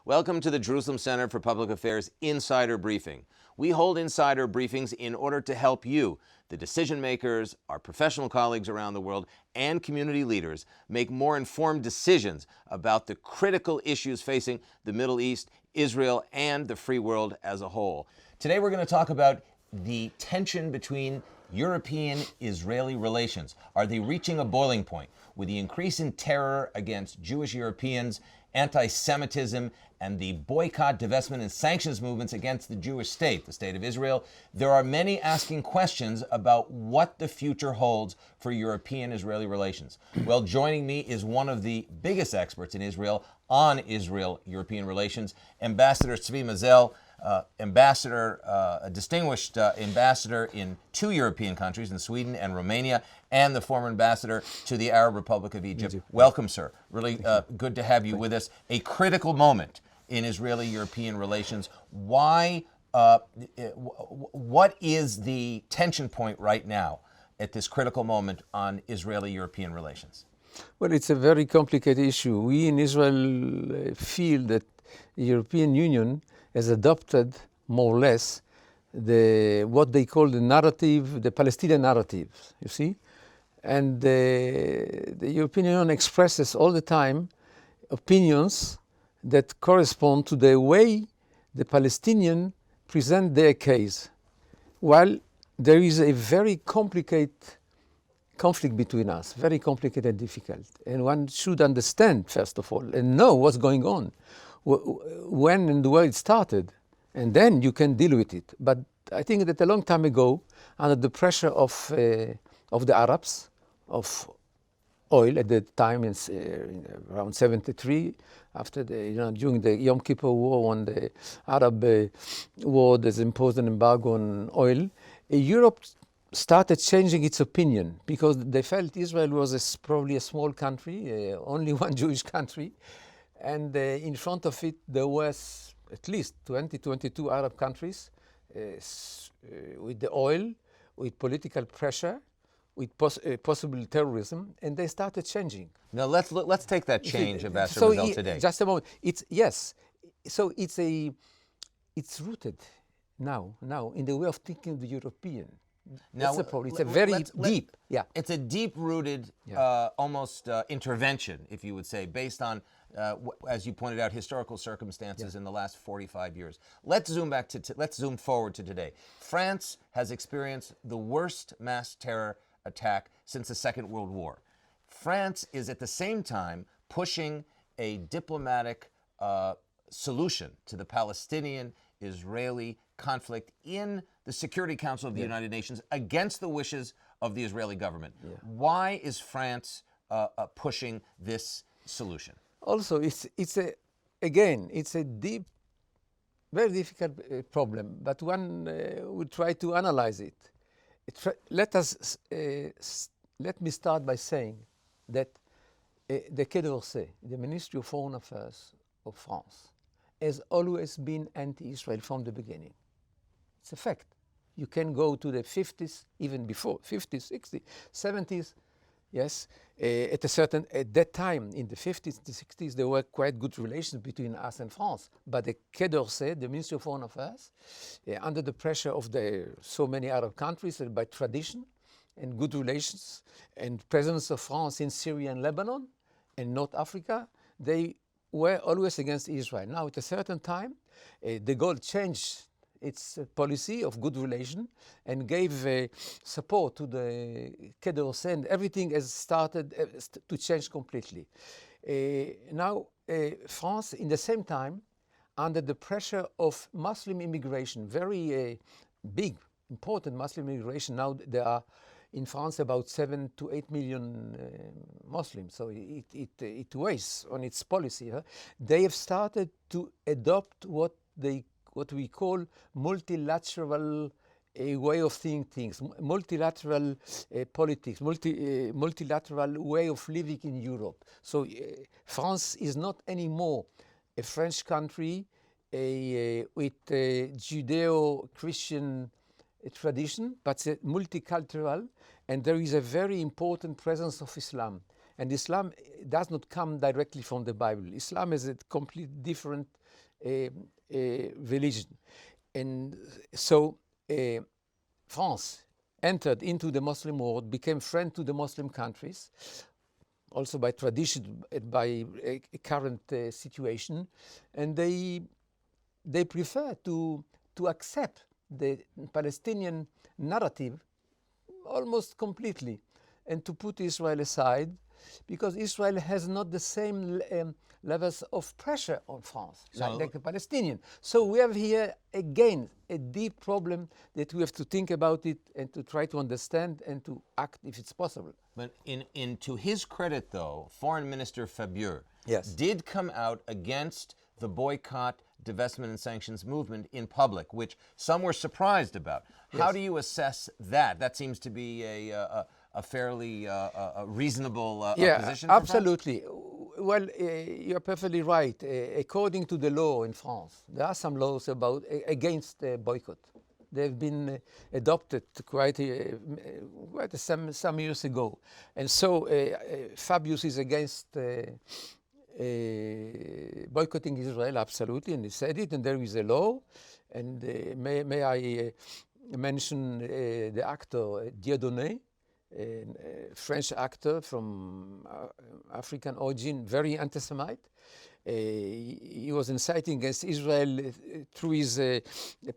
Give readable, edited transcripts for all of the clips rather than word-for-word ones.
Welcome to the Jerusalem Center for Public Affairs Insider Briefing. We hold insider briefings in order to help you, the decision makers, our professional colleagues around the world, and community leaders make more informed decisions about the critical issues facing the Middle East, Israel, and the free world as a whole. Today we're going to talk about the tension between European-Israeli relations. Are they reaching a boiling point? With the increase in terror against Jewish Europeans, anti-Semitism, and the boycott, divestment, and sanctions movements against the Jewish state, the state of Israel, there are many asking questions about what the future holds for European-Israeli relations. Well, joining me is one of the biggest experts in Israel on Israel-European relations, Ambassador Tzvi Mazel, a distinguished ambassador in two European countries, in Sweden and Romania, and the former ambassador to the Arab Republic of Egypt. Welcome, sir. Really good to have you with us. A critical moment in Israeli-European relations. Why? What is the tension point right now at this critical moment on Israeli-European relations? Well, it's a very complicated issue. We in Israel feel that the European Union has adopted more or less what they call the narrative, the Palestinian narrative, you see? And the European Union expresses all the time opinions that correspond to the way the Palestinians present their case. While there is a very complicated conflict between us, very complicated and difficult. And one should understand, first of all, and know what's going on, when and where it started, and then you can deal with it. But I think that a long time ago, under the pressure of the Arabs, of oil at the time in around 73, after during the Yom Kippur War, when the Arab war that imposed an embargo on oil, Europe started changing its opinion because they felt Israel was probably a small country, only one Jewish country, and in front of it there was at least 22 Arab countries with the oil, with political pressure, with possible terrorism, and they started changing. Now let's take that change, Ambassador Mazel, today. Just a moment. So it's rooted now in the way of thinking of the European. That's the problem. It's a very deep. Yeah. It's a deep-rooted, almost intervention, if you would say, based on, as you pointed out, historical circumstances in the last 45 years. Let's zoom forward to today. France has experienced the worst mass terror attack since the Second World War. France is at the same time pushing a diplomatic solution to the Palestinian-Israeli conflict in the Security Council of the United Nations against the wishes of the Israeli government. Why is France pushing this solution? Also, it's a deep, very difficult problem, but one will try to analyze it. Let me start by saying that the Quai d'Orsay, the Ministry of Foreign Affairs of France, has always been anti-Israel from the beginning. It's a fact. You can go to the 50s, even before, 50s, 60s, 70s, yes. At that time, in the 50s, the 60s, there were quite good relations between us and France. But the Quai d'Orsay, the Ministry of Foreign Affairs, under the pressure of so many Arab countries, by tradition and good relations and presence of France in Syria and Lebanon and North Africa, they were always against Israel. Now, at a certain time, de Gaulle changed its policy of good relation and gave support to the Quai d'Orsay, and everything has started to change completely. Now, France, in the same time, under the pressure of Muslim immigration, very big, important Muslim immigration. Now there are in France about 7 to 8 million Muslims, so it weighs on its policy. They have started to adopt what we call multilateral way of seeing things, multilateral politics, multilateral way of living in Europe. So France is not anymore a French country with a Judeo-Christian tradition, but multicultural, and there is a very important presence of Islam. And Islam does not come directly from the Bible. Islam is a completely different religion. And so France entered into the Muslim world, became friend to the Muslim countries, also by tradition, by current situation, and they prefer to accept the Palestinian narrative almost completely, and to put Israel aside, because Israel has not the same levels of pressure on France, like the Palestinian. So we have here, again, a deep problem that we have to think about it and to try to understand and to act if it's possible. But to his credit, though, Foreign Minister Fabius did come out against the boycott, divestment, and sanctions movement in public, which some were surprised about. Yes. How do you assess that? That seems to be a fairly reasonable position. Yeah, absolutely. Well, you're perfectly right. According to the law in France, there are some laws against boycott. They've been adopted quite some years ago, and so Fabius is against boycotting Israel, absolutely, and he said it, and there is a law. And may I mention the actor Dieudonné, a French actor from African origin, very anti-Semite. He was inciting against Israel through his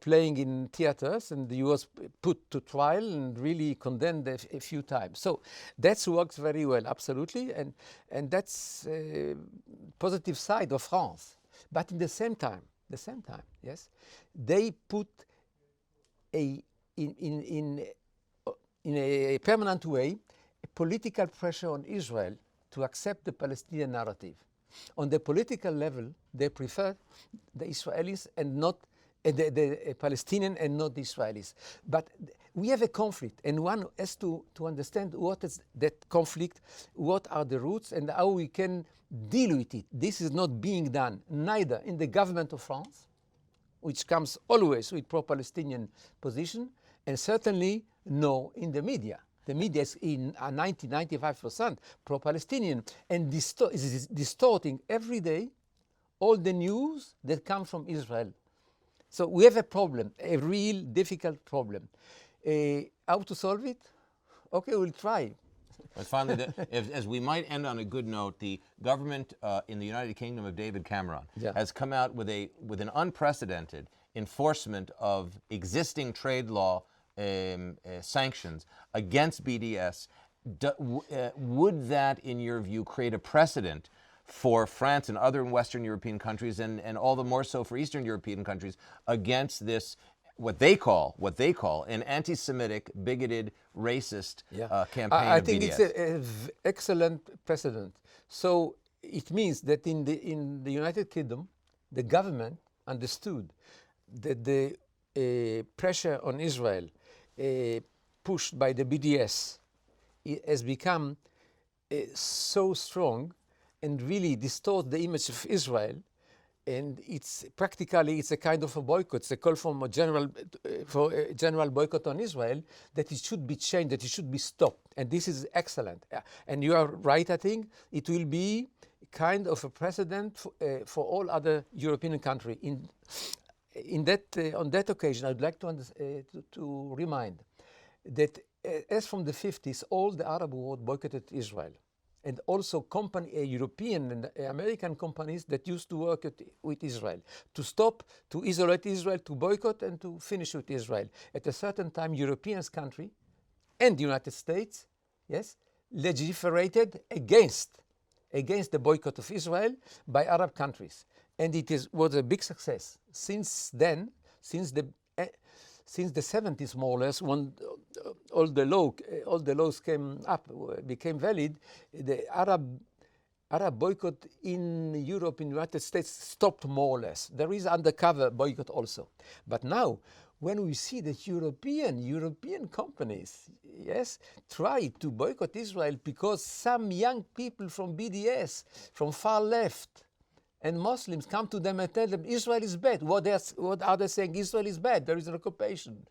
playing in theaters, and he was put to trial and really condemned a few times. So that works very well, absolutely, and that's a positive side of France. But in the same time, yes, they put in a permanent way a political pressure on Israel to accept the Palestinian narrative. On the political level, they prefer the Israelis and not the Palestinian and not the Israelis. But we have a conflict, and one has to understand what is that conflict, what are the roots, and how we can deal with it. This is not being done neither in the government of France, which comes always with pro-Palestinian position, and certainly no in the media. The media is in 90-95% pro-Palestinian, and is distorting every day all the news that come from Israel. So we have a problem, a real difficult problem. How to solve it? Okay, we'll try. But finally, as we might end on a good note, the government in the United Kingdom of David Cameron has come out with an unprecedented enforcement of existing trade law sanctions against BDS. Would that, in your view, create a precedent for France and other Western European countries, and all the more so for Eastern European countries, against this, what they call an anti-Semitic, bigoted, racist campaign I of think BDS? it's an excellent precedent. So it means that in the United Kingdom, the government understood that the pressure on Israel pushed by the BDS has become so strong and really distorts the image of Israel, and it's practically a kind of a boycott. It's a call for a general boycott on Israel, that it should be changed, that it should be stopped, and this is excellent. And you are right. I think it will be kind of a precedent for all other European countries. On that occasion, I'd like to remind that as from the 50s, all the Arab world boycotted Israel, and also European and American companies that used to work with Israel, to stop, to isolate Israel, to boycott, and to finish with Israel. At a certain time, European countries and the United States, legiferated against the boycott of Israel by Arab countries. And was a big success. Since then, since the 70s, more or less, when all the laws came up, became valid, the Arab boycott in Europe, in the United States, stopped more or less. There is undercover boycott also. But now, when we see that European companies, try to boycott Israel because some young people from BDS, from far left, and Muslims come to them and tell them Israel is bad. What are they saying? Israel is bad. There is an occupation.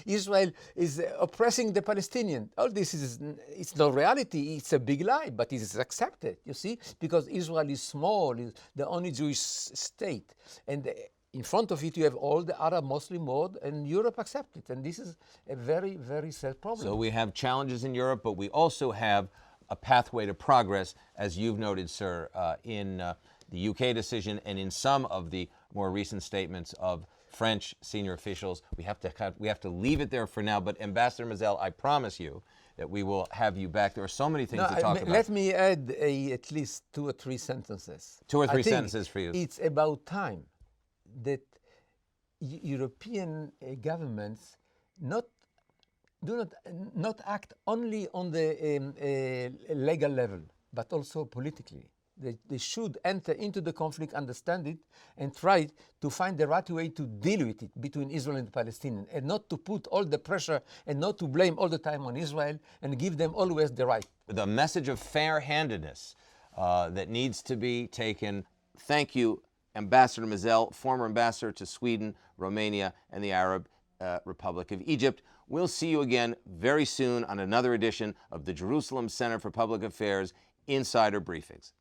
Israel is oppressing the Palestinians. All this it's not reality. It's a big lie, but it is accepted, you see, because Israel is small, is the only Jewish state. And in front of it, you have all the Arab Muslim world, and Europe accepts it. And this is a very, very sad problem. So we have challenges in Europe, but we also have a pathway to progress, as you've noted, sir, in the UK decision and in some of the more recent statements of French senior officials. We have to leave it there for now. But Ambassador Mazel, I promise you that we will have you back. There are so many things to talk about. Let me add at least 2 or 3 sentences. 2 or 3 sentences for you. It's about time that European governments do not act only on the legal level, but also politically. They should enter into the conflict, understand it, and try to find the right way to deal with it between Israel and the Palestinians, and not to put all the pressure and not to blame all the time on Israel and give them always the right. The message of fair-handedness that needs to be taken. Thank you, Ambassador Mazel, former ambassador to Sweden, Romania, and the Arab Republic of Egypt. We'll see you again very soon on another edition of the Jerusalem Center for Public Affairs Insider Briefings.